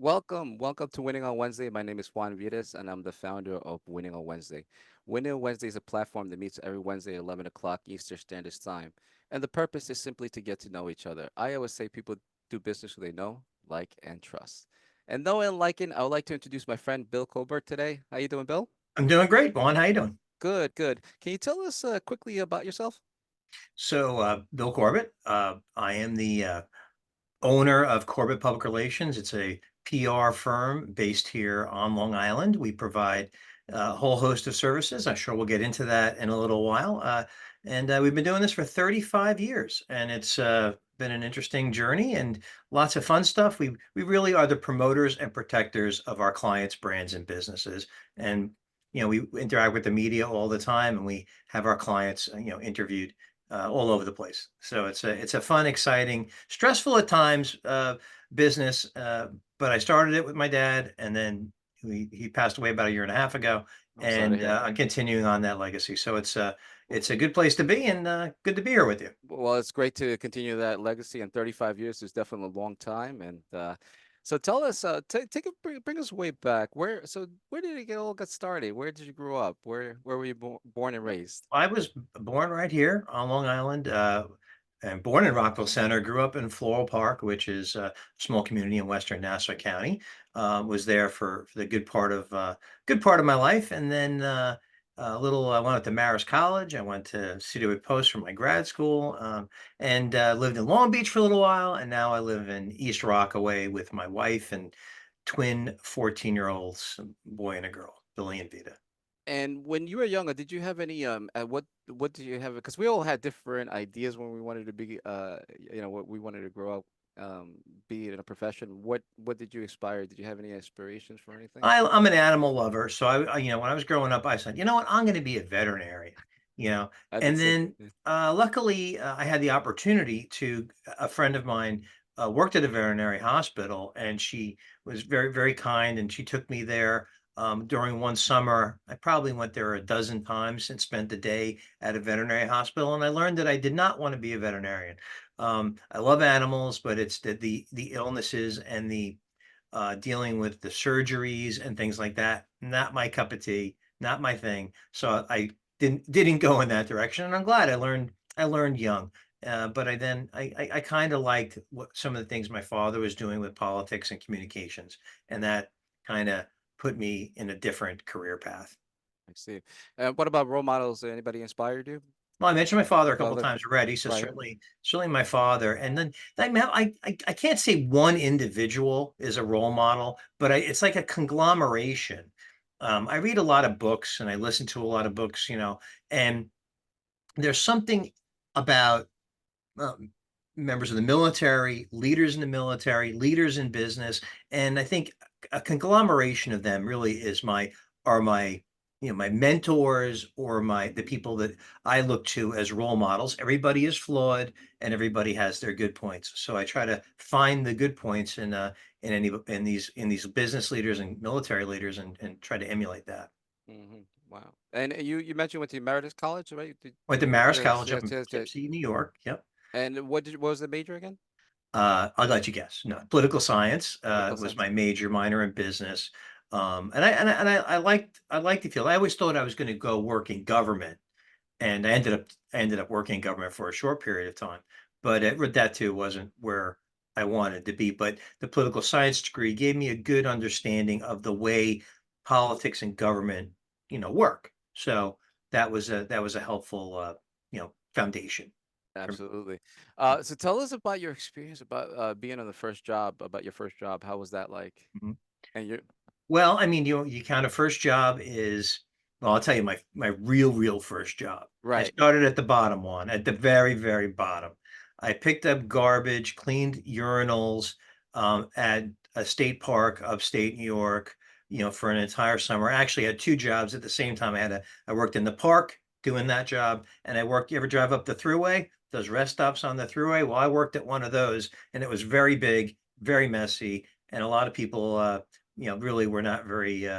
Welcome to Winning on Wednesday. My name is Juan Vides, and I'm the founder of Winning on Wednesday. Winning on Wednesday is a platform that meets every Wednesday at 11 o'clock Eastern Standard Time. And the purpose is simply to get to know each other. I always say people do business who they know, like, and trust. And knowing and liking, I would like to introduce my friend Bill Corbett today. How you doing, Bill? I'm doing great, Juan. How you doing? Good, good. Can you tell us quickly about yourself? Bill Corbett. I am the owner of Corbett Public Relations. It's a PR firm based here on Long Island. We provide a whole host of services. I'm sure we'll get into that in a little while. And we've been doing this for 35 years, and it's been an interesting journey and lots of fun stuff. We really are the promoters and protectors of our clients' brands and businesses. And we interact with the media all the time, and we have our clients, interviewed all over the place. So it's a fun, exciting, stressful at times business. But I started it with my dad, and then he passed away about a year and a half ago, I'm sorry to and hear that. I'm continuing on that legacy. So it's a good place to be, and good to be here with you. Well, it's great to continue that legacy, and 35 years is definitely a long time. And so tell us, take bring us way back. Where did it get started? Where did you grow up? Where were you born and raised? I was born right here on Long Island. And born in Rockville Center, grew up in Floral Park, which is a small community in Western Nassau County. Was there for the good part of my life, and then I went up to Marist College. I went to Cedarwood Post for my grad school, and lived in Long Beach for a little while, and now I live in East Rockaway with my wife and twin 14-year-olds, a boy and a girl, Billy and Vita. And when you were younger, did you have any what did you have? Because we all had different ideas when we wanted to be what we wanted to grow up be in a profession. What did you aspire? Did you have any aspirations for anything? I'm an animal lover, so when I was growing up, I said, you know what, I'm going to be a veterinarian. I did And the same then thing. luckily I had the opportunity to a friend of mine worked at a veterinary hospital, and she was very very kind, and she took me there during one summer. I probably went there a dozen times and spent the day at a veterinary hospital, and I learned that I did not want to be a veterinarian. I love animals, but it's the illnesses and the dealing with the surgeries and things like that. Not my cup of tea, not my thing. So I didn't go in that direction, and I'm glad I learned young. But I kind of liked what some of the things my father was doing with politics and communications, and that kind of put me in a different career path. I see. What about role models? Anybody inspired you? Well, I mentioned my father a couple Father, times already, so right? certainly my father. And then I can't say one individual is a role model, but it's like a conglomeration. I read a lot of books and I listen to a lot of books, and there's something about um, members of the military, leaders in the military, leaders in business, and I think a conglomeration of them really are my my mentors, or the people that I look to as role models. Everybody is flawed, and everybody has their good points. So I try to find the good points in these business leaders and military leaders, and try to emulate that. Wow. And you mentioned went to Emeritus College, right? Went to Marist Yes, College up yes, in yes, yes. Poughkeepsie, New York. Yep. And what was the major again? I'll let you guess. No, political science Political was science. my major, minor in business. I liked the field. I always thought I was going to go work in government, and I ended up working in government for a short period of time. But that too wasn't where I wanted to be. But the political science degree gave me a good understanding of the way politics and government, work. So that was a helpful foundation for me. Absolutely. So tell us about your experience about being on the first job, about your first job. How was that like? Mhm. And you Well, I mean, you kind of first job is, well, I'll tell you my real first job. I right. started at the bottom one, at the very, very bottom. I picked up garbage, cleaned urinals at a state park upstate New York, for an entire summer. I actually had two jobs at the same time. I worked in the park doing that job, and you ever drive up the thruway, those rest stops on the thruway? Well, I worked at one of those, and it was very big, very messy, and a lot of people really were not very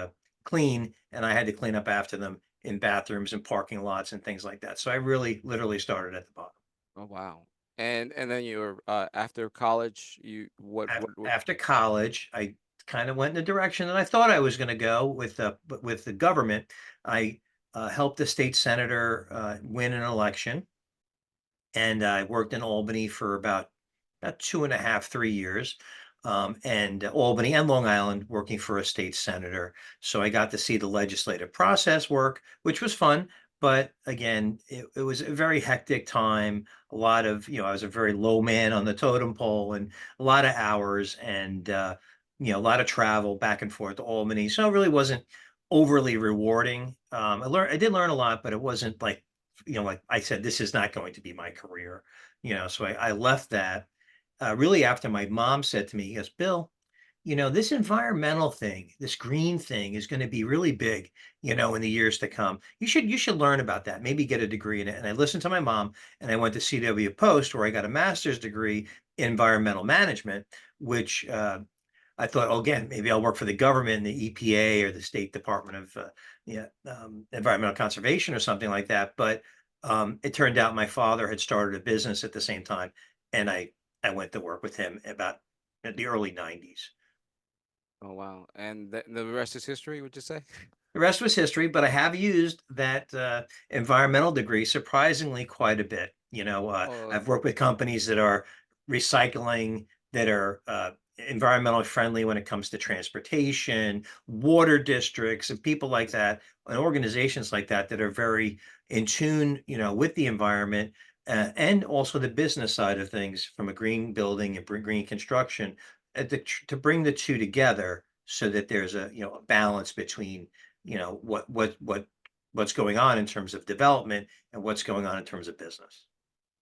clean, and I had to clean up after them in bathrooms and parking lots and things like that. So I really literally started at the bottom. Oh wow. And then you were after college, you what After college, I kind of went in the direction that I thought I was going to go with the government. I helped the state senator win an election, and I worked in Albany for about 2.5, 3 years. And Albany and Long Island working for a state senator. So I got to see the legislative process work, which was fun. But again, it was a very hectic time. A lot of, I was a very low man on the totem pole and a lot of hours and, a lot of travel back and forth to Albany. So it really wasn't overly rewarding. I did learn a lot, but it wasn't like, like I said, this is not going to be my career. So I left that really after my mom said to me, he goes, Bill, this environmental thing, this green thing is going to be really big, in the years to come. You should learn about that, maybe get a degree in it. And I listened to my mom and I went to CW Post where I got a master's degree in environmental management, which I thought, oh, again, maybe I'll work for the government, the EPA or the State Department of Environmental Conservation or something like that. But it turned out my father had started a business at the same time, and I went to work with him about the early 90s. Oh wow. And the rest is history, would you say? The rest was history, but I have used that environmental degree surprisingly quite a bit. Oh, I've worked with companies that are recycling, that are environmentally friendly when it comes to transportation, water districts, and people like that, and organizations like that that are very in tune, with the environment. And also the business side of things from a green building and green construction, to bring the two together so that there's a balance between what's going on in terms of development and what's going on in terms of business.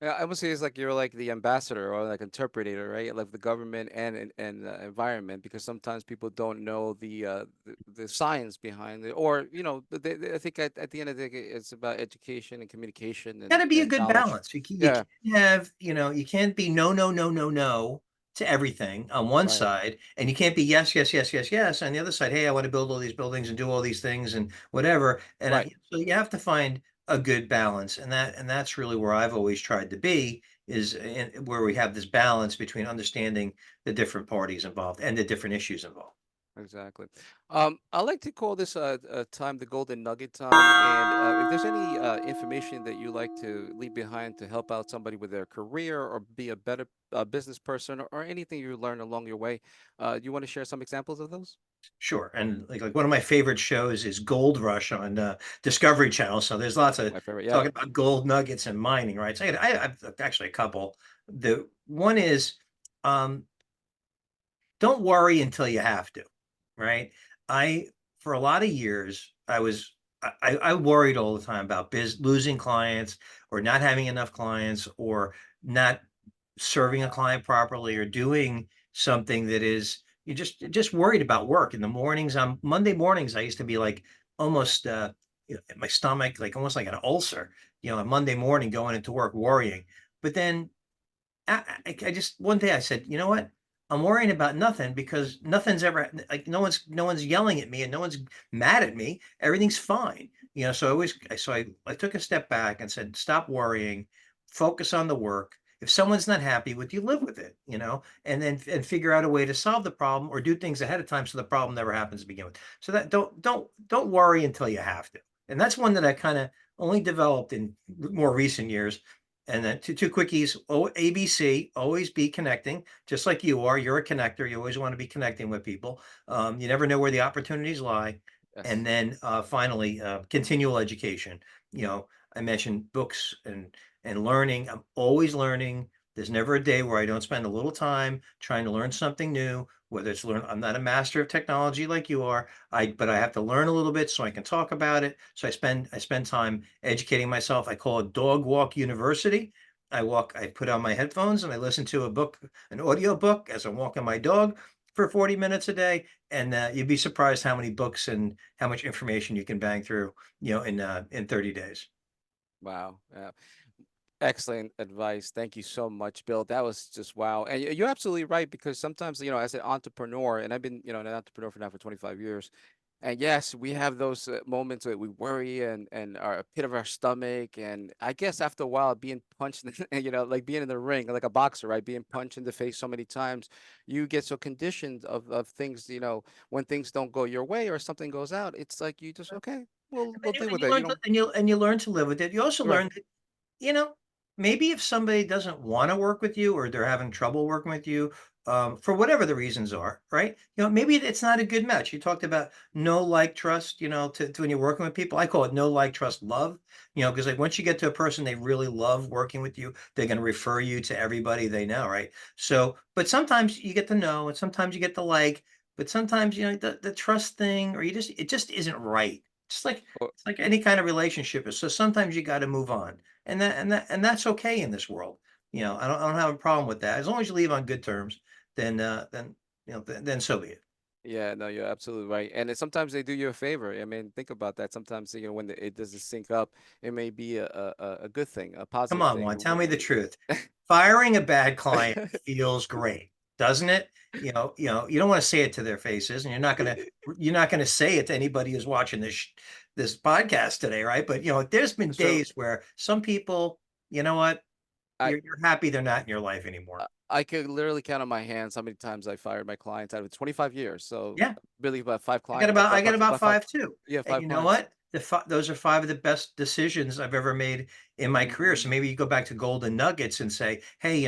yeah, I would say it's like you're like the ambassador or like interpreter, right? Like the government and environment, because sometimes people don't know the science behind it, or I think at the end of the day, it's about education and communication Got to be a and good knowledge. balance. You Yeah, can't have, you can't be no, no, no, no, no to everything on one right, side, and you can't be yes, yes, yes, yes, yes on the other side. Hey, I want to build all these buildings and do all these things and whatever. And right. so you have to find a good balance, and that's really where I've always tried to be, is where we have this balance between understanding the different parties involved and the different issues involved. Exactly. I like to call this time the golden nugget time. And if there's any information that you like to leave behind to help out somebody with their career or be a better business person, or anything you learn along your way, you want to share some examples of those? Sure, and like one of my favorite shows is Gold Rush on Discovery Channel. So there's lots of My favorite. Yeah. talking about gold nuggets and mining, right? So I've actually a couple. The one is um, don't worry until you have to, right? I For a lot of years I worried all the time about losing clients or not having enough clients or not serving a client properly or doing something that is you're just worried about work in the mornings. On Monday mornings, I used to be like almost my stomach, like almost like an ulcer, on Monday morning going into work worrying. But then I just one day I said, you know what? I'm worrying about nothing because nothing's ever like no one's yelling at me and no one's mad at me. Everything's fine. So I took a step back and said, stop worrying, focus on the work. If someone's not happy with you, live with it, and figure out a way to solve the problem or do things ahead of time so the problem never happens to begin with. So that don't worry until you have to. And that's one that I kind of only developed in more recent years. And then two quickies. ABC, always be connecting, just like you are. You're a connector. You always want to be connecting with people. You never know where the opportunities lie. Yes. And then finally, continual education. I mentioned books and learning. I'm always learning. There's never a day where I don't spend a little time trying to learn something new. Whether it's learn, I'm not a master of technology like you are. But I have to learn a little bit so I can talk about it. So I spend time educating myself. I call it Dog Walk University. I put on my headphones and I listen to a book, an audio book as I'm walking my dog for 40 minutes a day. And you'd be surprised how many books and how much information you can bang through, in 30 days. Wow. Yeah. Excellent advice. Thank you so much, Bill. That was just wow. And you're absolutely right, because sometimes, as an entrepreneur, and I've been, an entrepreneur for now for 25 years, And yes, we have those moments where we worry and our pit of our stomach. And I guess after a while, being punched, like being in the ring, like a boxer, right? Being punched in the face so many times, you get so conditioned of things, when things don't go your way or something goes out, it's like you just, okay, we'll And you, deal and with you it. You learn to don't, and you learn to live with it. You also right. learn that, you know, maybe if somebody doesn't want to work with you or they're having trouble working with you, for whatever the reasons are, right? Maybe it's not a good match. You talked about no like trust, to when you're working with people. I call it no like trust love, because like once you get to a person they really love working with you, they're going to refer you to everybody they know, right? So, but sometimes you get the no, and sometimes you get the like, but sometimes the trust thing, or it just isn't right. Just like Or, it's like any kind of relationship is. So sometimes you got to move on, and that's okay in this world. I don't have a problem with that as long as you leave on good terms. Then so be it. yeah, no, you're absolutely right. And sometimes they do you a favor. I mean, think about that. Sometimes, when it doesn't sync up, it may be a good thing, a Come positive on, thing. Juan, tell me the truth. Firing a bad client Yeah. feels great, doesn't it? You don't want to say it to their faces, and you're not gonna say it to anybody who's watching this podcast today, right? But there's been So days where some people, you know what, I you're happy they're not in your life anymore. I could literally count on my hands how many times I fired my clients out of 25 years. So Yeah. really about five I got clients, about I got about about five, 5 too. yeah, And five you know clients. what? Those are 5 of the best decisions I've ever made in my career. So Mm, maybe you go back to golden nuggets and say, "Hey,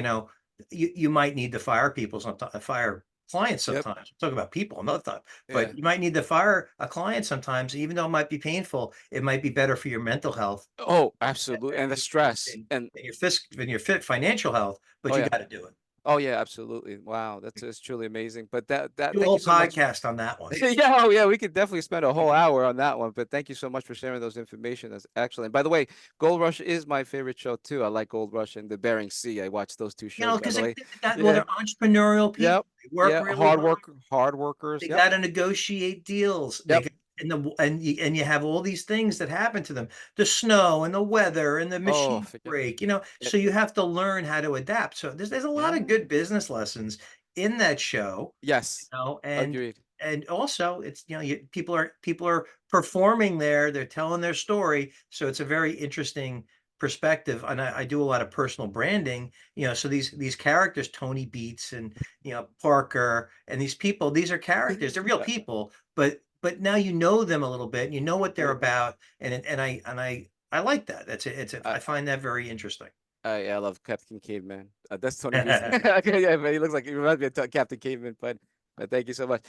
you might need to fire people sometimes, fire clients yep. sometimes. Talk about people another time, Yeah. but you might need to fire a client sometimes, even though it might be painful. It might be better for your mental health Oh, absolutely. And the and stress and your fit financial health, but oh you yeah. got to do it. Oh yeah, absolutely. Wow, that's truly amazing. But that Do a thank you whole so much. podcast on that one. Yeah, oh yeah, we could definitely spend a whole hour on that one. But thank you so much for sharing those information. That's excellent. By the way, Gold Rush is my favorite show too. I like Gold Rush and the Bering Sea. I watch those two shows, by Because the way. they're Yeah. entrepreneurial people. Yep. They work Yeah. really hard. Hard workers. They Yep. got to negotiate deals. They Yep. got, and you have all these things that happen to them, the snow and the weather and the Oh, machine forget break, it. so you have to learn how to adapt. So there's a lot of Yeah. good business lessons in that show, Yes. and Agreed. also it's people are performing there, they're telling their story, so it's a very interesting perspective. And I do a lot of personal branding, so these characters, Tony Beats and Parker, and these people, these are characters, they're real Yeah. people, but now you know them a little bit and you know what they're Yeah. about, and I like that. I, I find that very interesting. I love Captain Caveman. That's Tony Beast. Okay, yeah, but he looks like he reminds me of Captain Caveman. But thank you so much.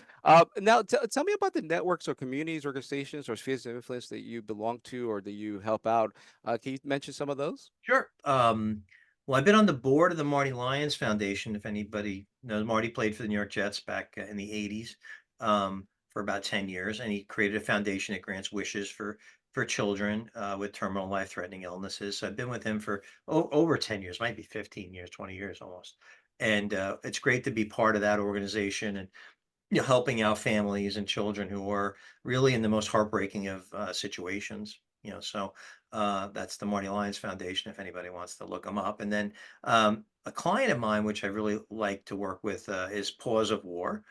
Now tell me about the networks or communities, organizations, or spheres of influence that you belong to or that you help out. Can you mention some of those? Sure. Well, I've been on the board of the Marty Lyons Foundation. If anybody knows, Marty played for the New York Jets back in the 80s, for about 10 years, and he created a foundation that grants wishes for children with terminal life-threatening illnesses. So I've been with him for over 10 years, might be 15 years, 20 years almost. And it's great to be part of that organization and helping out families and children who are really in the most heartbreaking of situations. So that's the Marty Lyons Foundation. If anybody wants to look them up, and then a client of mine, which I really like to work with, is Paws of War.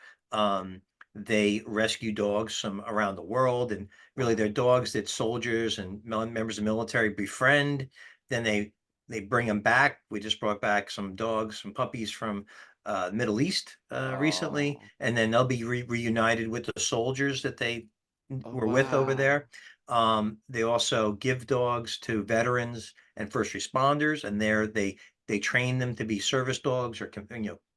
They rescue dogs from around the world, and really they're dogs that soldiers and members of the military befriend. Then they bring them back. We just brought back some dogs, some puppies from Middle East recently, Oh, and then they'll be reunited with the soldiers that they oh were with over wow. there. They also give dogs to veterans and first responders, and they train them to be service dogs or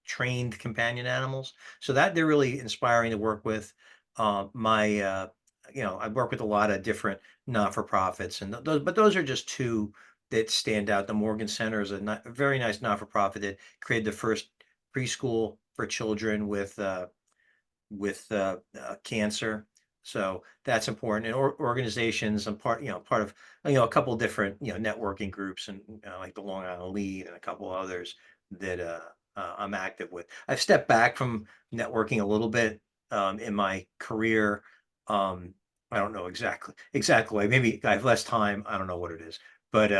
trained companion animals. So that they're really inspiring to work with. My I work with a lot of different not-for-profits, and those are just two that stand out. The Morgan Center is a very nice not-for-profit that created the first preschool for children with cancer. So that's important. And organizations, I'm part of a couple different networking groups, and like the Long Island Lead and a couple others that I'm active with. I've stepped back from networking a little bit in my career. Um, I don't know exactly why. Maybe I have less time. I don't know what it is, but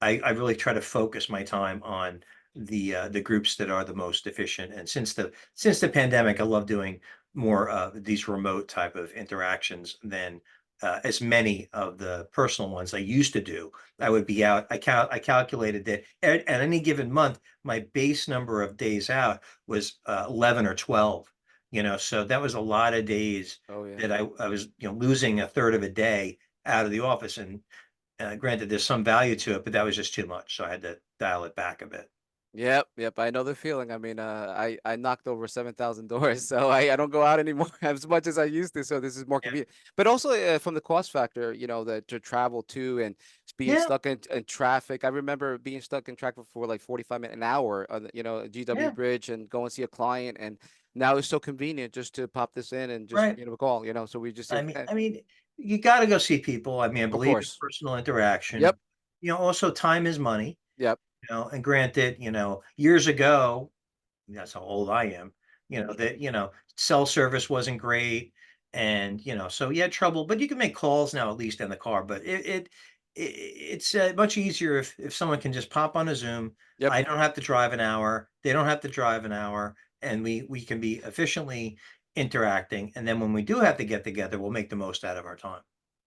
I really try to focus my time on the groups that are the most efficient. And since the pandemic, I love doing more these remote type of interactions than as many of the personal ones I used to do. I would be out. I calculated that at any given month, my base number of days out was 11 or 12. So that was a lot of days Oh yeah. that I was losing a third of a day out of the office. And granted, there's some value to it, but that was just too much. So I had to dial it back a bit. Yep, yep. I know the feeling. I mean, I knocked over 7,000 doors, so I don't go out anymore as much as I used to. So this is more Yeah, convenient. But also from the cost factor, the to travel to and being yeah, stuck in traffic. I remember being stuck in traffic for like 45 minutes, an hour on GW yeah. Bridge and go and see a client. And now it's so convenient just to pop this in and just Right. call. So we just say, I mean, you got to go see people. I mean, I of believe in course. personal interaction. Yep, Also time is money. yep. And granted, years ago, that's how old I am, that, cell service wasn't great. And, so you had trouble, but you can make calls now, at least in the car. But it's much easier if someone can just pop on a Zoom. Yep. I don't have to drive an hour. They don't have to drive an hour. And we can be efficiently interacting. And then when we do have to get together, we'll make the most out of our time.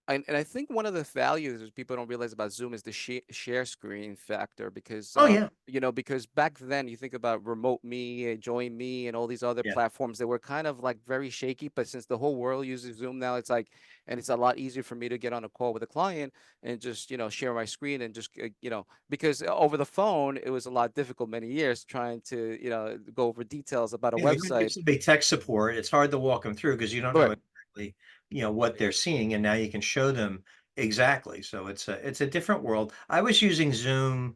And I think one of the values is people don't realize about Zoom is the share screen factor because Oh, yeah. because back then you think about remote me, join me, and all these other Yeah. platforms that were kind of like very shaky. But since the whole world uses Zoom now, it's like and it's a lot easier for me to get on a call with a client and just share my screen and just because over the phone it was a lot difficult many years trying to go over details about a Yeah, when you give website. somebody tech support, it's hard to walk them through because you don't know Right. exactly, what they're seeing, and now you can show them exactly. So it's a different world. I was using Zoom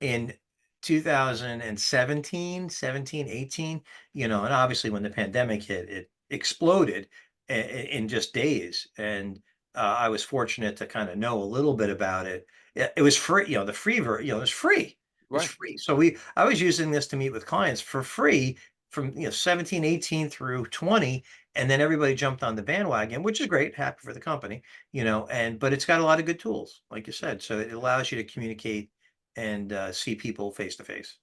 in 2017, 17, 18, and obviously when the pandemic hit, it exploded in just days. And I was fortunate to kind of know a little bit about it. It was free, the free it was free. It was Right. free. So I was using this to meet with clients for free from 17, 18 through 20. And then everybody jumped on the bandwagon, which is great, happy for the company, but it's got a lot of good tools, like you said. So it allows you to communicate and see people face to face.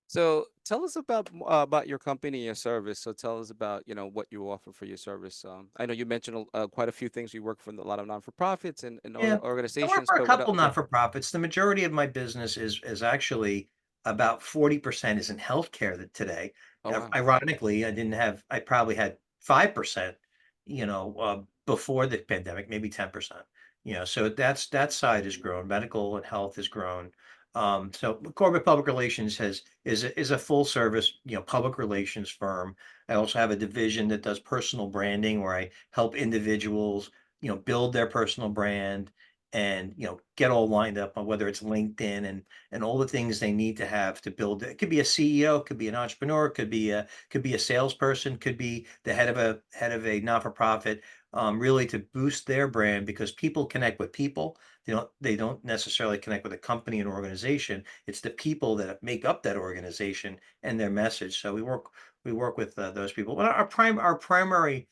So tell us about your company and your service. So tell us about what you offer for your service. I know you mentioned quite a few things. You work for a lot of non-for-profits and Yeah, I work organizations, for a but what couple yeah. not-for-profits. The majority of my business is actually about 40% is in healthcare today. Oh wow. Ironically, I probably had 5%, before the pandemic, maybe 10%. So that side has grown. Medical and health has grown. So Corbett Public Relations is a full service, public relations firm. I also have a division that does personal branding where I help individuals build their personal brand and, get all lined up on whether it's LinkedIn and all the things they need to have to build it. It could be a CEO, could be an entrepreneur, could be a salesperson, could be the head of a not-for-profit, really to boost their brand because people connect with people. They don't necessarily connect with a company and organization. It's the people that make up that organization and their message. So we work with those people. But our primary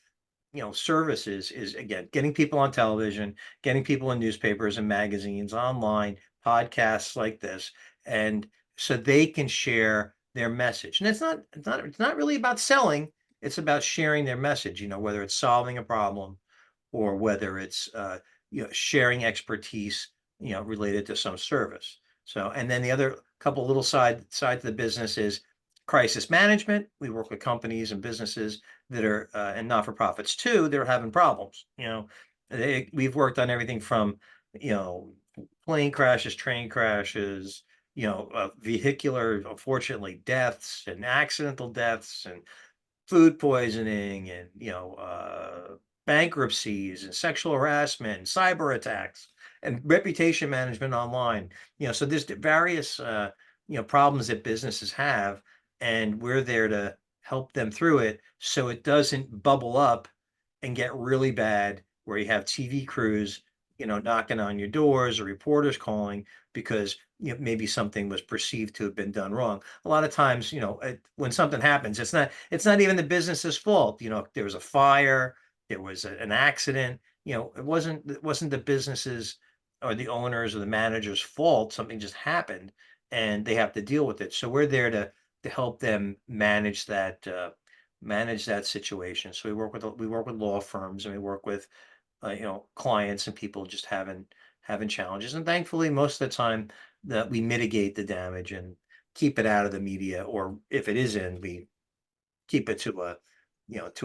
services is again getting people on television, getting people in newspapers and magazines, online, podcasts like this, and so they can share their message. And it's not really about selling, it's about sharing their message, whether it's solving a problem or whether it's sharing expertise, related to some service. So, and then the other couple little side to the business is crisis management. We work with companies and businesses that are and not-for-profits too that are having problems. We've worked on everything from you know plane crashes, train crashes, vehicular, unfortunately, deaths and accidental deaths and food poisoning and bankruptcies and sexual harassment and cyber attacks and reputation management online. So there's various problems that businesses have, and we're there to help them through it so it doesn't bubble up and get really bad where you have TV crews knocking on your doors or reporters calling because maybe something was perceived to have been done wrong. A lot of times, when something happens, it's not even the business's fault. There was a fire, there was an accident. It wasn't the businesses or the owners or the manager's fault. Something just happened, and they have to deal with it. So we're there to help them manage that situation. So we work with law firms, and we work with clients and people just having challenges. And thankfully, most of the time that we mitigate the damage and keep it out of the media, or if it is in, we keep it to a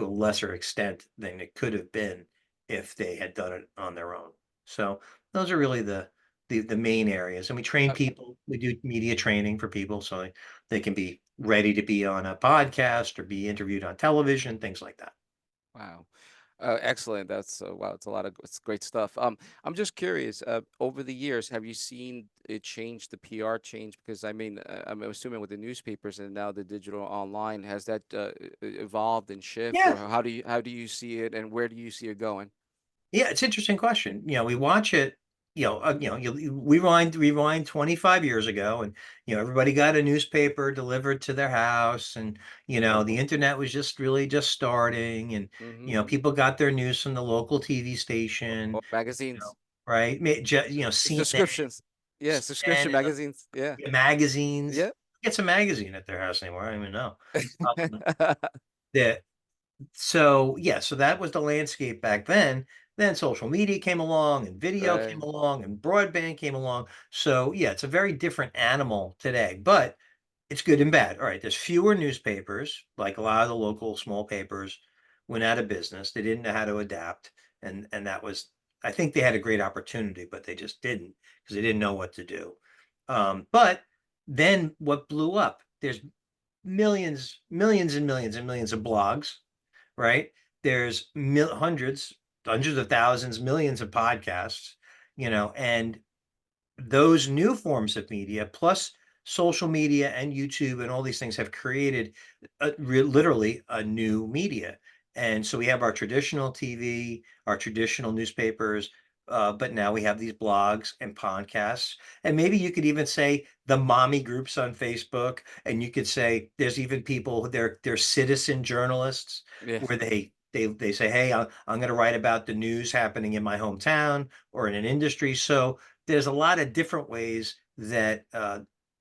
lesser extent than it could have been if they had done it on their own. So those are really the main areas. And we train Uh, people. We do media training for people so they can be ready to be on a podcast or be interviewed on television, things like that. wow. Excellent. That's wow. It's a lot of it's great stuff. I'm just curious. Over the years, have you seen it change, the PR change? Because I mean, I'm assuming with the newspapers and now the digital online, has that evolved and shift, Yeah. or how do you see it, and where do you see it going? Yeah, it's an interesting question. We watch it, we rewind 25 years ago, and everybody got a newspaper delivered to their house, and the internet was just really just starting, and Mm-hmm. people got their news from the local TV Or station, magazines, right? CNN, subscriptions. Yeah, subscription CNN, magazines. Yeah. magazines. Yeah. Who gets a magazine at their house anymore? I don't even know. Um, that so that was the landscape back then. Then social media came along, and video came Right. along, and broadband came along. So yeah, it's a very different animal today, but it's good and bad. All right, there's fewer newspapers, like a lot of the local small papers went out of business. They didn't know how to adapt, and that was, I think they had a great opportunity, but they just didn't because they didn't know what to do. But then what blew up? There's millions, millions and millions and millions of blogs, right? There's hundreds of thousands, millions of podcasts, and those new forms of media plus social media and YouTube and all these things have created literally a new media. And so we have our traditional TV, our traditional newspapers, but now we have these blogs and podcasts. And maybe you could even say the mommy groups on Facebook, and you could say there's even people, they're citizen journalists, Yeah. where they say, hey, I'm going to write about the news happening in my hometown or in an industry. So there's a lot of different ways that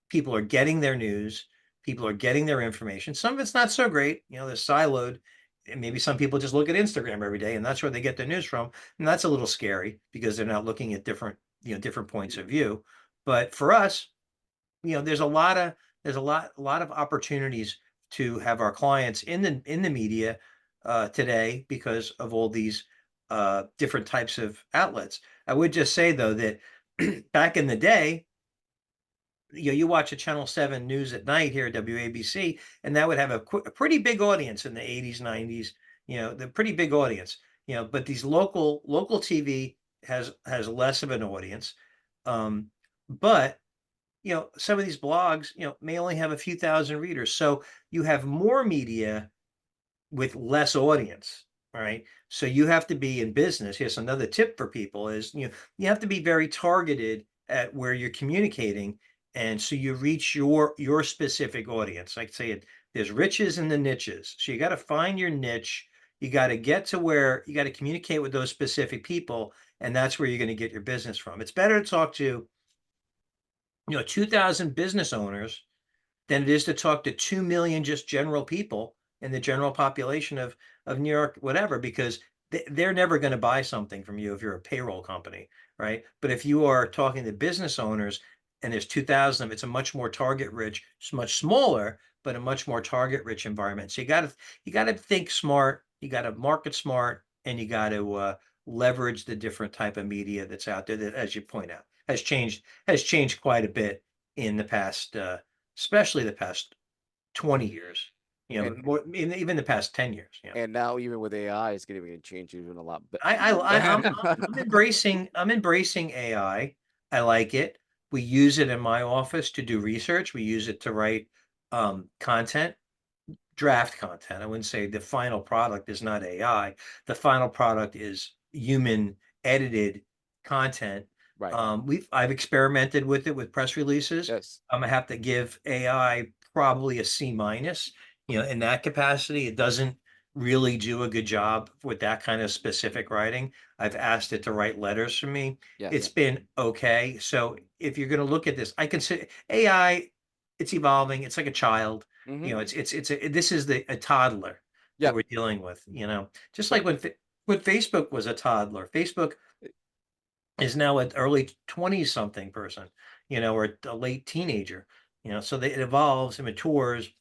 people are getting their news, people are getting their information. Some of it's not so great, they're siloed. And maybe some people just look at Instagram every day, and that's where they get their news from. And that's a little scary because they're not looking at different points of view. But for us, there's a lot of opportunities to have our clients in the media today because of all these different types of outlets. I would just say though that back in the day, you watch a Channel 7 news at night here at WABC, and that would have a pretty big audience in the 80s, 90s, the pretty big audience, but these local TV has less of an audience. Um, but some of these blogs, may only have a few thousand readers. So you have more media with less audience. All right. So you have to be in business. Here's another tip for people is, you have to be very targeted at where you're communicating. And so you reach your specific audience. Like say there's riches in the niches. So you got to find your niche. You got to get to where you got to communicate with those specific people. And that's where you're going to get your business from. It's better to talk to, 2,000 business owners than it is to talk to 2 million just general people in the general population of New York, whatever, because they're never going to buy something from you if you're a payroll company, right? But if you are talking to business owners and there's 2,000 of them, it's a much more target rich, it's much smaller, but a much more target rich environment. So you got to think smart, you got to market smart, and you got to leverage the different type of media that's out there that, as you point out, has changed quite a bit in the past, especially the past 20 years, And more, even the past 10 years. and now even with AI, it's going to change even a lot I'm embracing AI. I like it. We use it in my office to do research. We use it to write content, draft content. I wouldn't say the final product is not AI. The final product is human edited content. Right. I've experimented with it with press releases. Yes. I have to give AI probably a C minus, in that capacity. It doesn't really do a good job with that kind of specific writing. I've asked it to write letters for me. Yeah. It's been okay. So if you're going to look at this, I consider AI, it's evolving. It's like a child. Mm-hmm. This is a toddler. Yeah. that we're dealing with, just like But when Facebook was a toddler. Facebook is now an early 20 something person, or a late teenager, so it evolves and matures,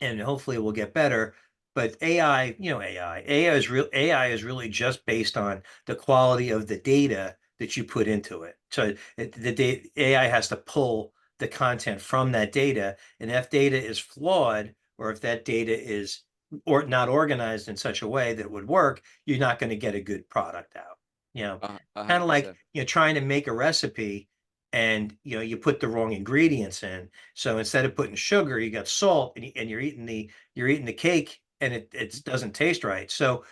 and hopefully it will get better. But AI, AI is really just based on the quality of the data that you put into it. So AI has to pull the content from that data, and if data is flawed, or if that data is or not organized in such a way that it would work, you're not going to get a good product out. You know, a Kind hundred of like percent. trying to make a recipe, and you put the wrong ingredients in. So instead of putting sugar, you got salt, and you're eating the cake, and it doesn't taste right. So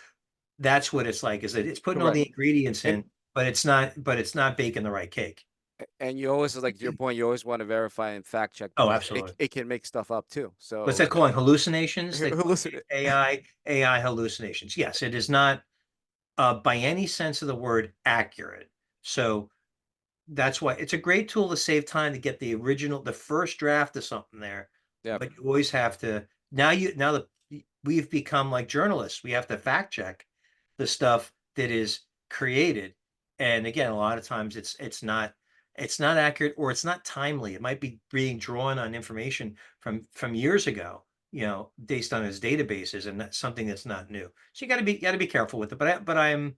that's what it's like, is that it's putting all Correct. the ingredients And in, but it's not baking the right cake. and you always, like, to your point, you always want to verify and fact check Oh, because absolutely. it can make stuff up too. What's So that calling hallucinations? They call listen. it AI hallucinations. Yes, it is not by any sense of the word accurate. So that's why it's a great tool to save time to get the first draft of something there. Yeah. But you always have to now that we've become like journalists, we have to fact check the stuff that is created. And again, a lot of times it's not accurate, or it's not timely. It might be being drawn on information from years ago, based on its databases, and that's something that's not new. So you got to be careful with it. But I'm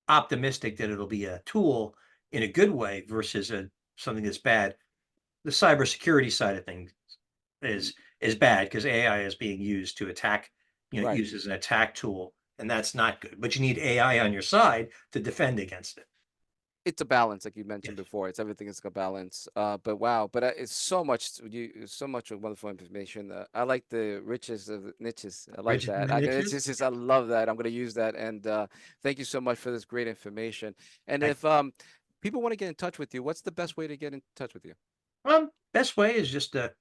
optimistic that it'll be a tool in a good way versus something that's bad. The cybersecurity side of things is is bad, because AI is being used to attack, Right. used as an attack tool, and that's not good. But you need AI on your side to defend against it. It's a balance, like you mentioned Yes. before. It's everything is a balance. But wow, but it's so much. So much of wonderful information. I like the riches of the niches. I like Bridges that. and the It's niches. just I love that. I'm gonna use that. And thank you so much for this great information. And I, if people want to get in touch with you, what's the best way to get in touch with you? Best way is just at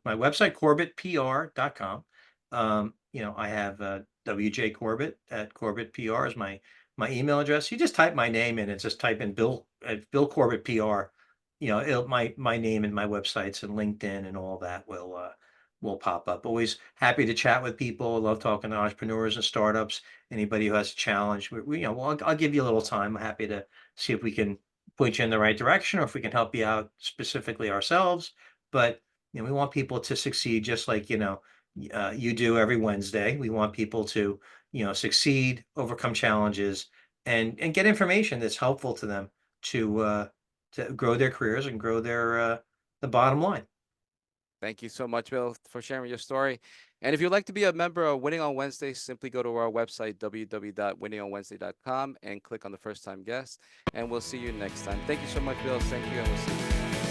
my website, corbettpr.com. I have WJ Corbett at Corbett PR is my email address. You just type my name in and just type in Bill Corbett PR. My name and my websites and LinkedIn and all that will pop up. Always happy to chat with people. I love talking to entrepreneurs and startups. Anybody who has a challenge, I'll give you a little time. I'm happy to see if we can point you in the right direction, or if we can help you out specifically ourselves. But we want people to succeed, just like you do every Wednesday. We want people to succeed, overcome challenges, and get information that's helpful to them to grow their careers and grow the bottom line. Thank you so much, Bill, for sharing your story. And if you'd like to be a member of Winning on Wednesday, simply go to our website, www.winningonwednesday.com, and click on the first time guest. And we'll see you next time. Thank you so much, Bill. Thank you, and we'll see you.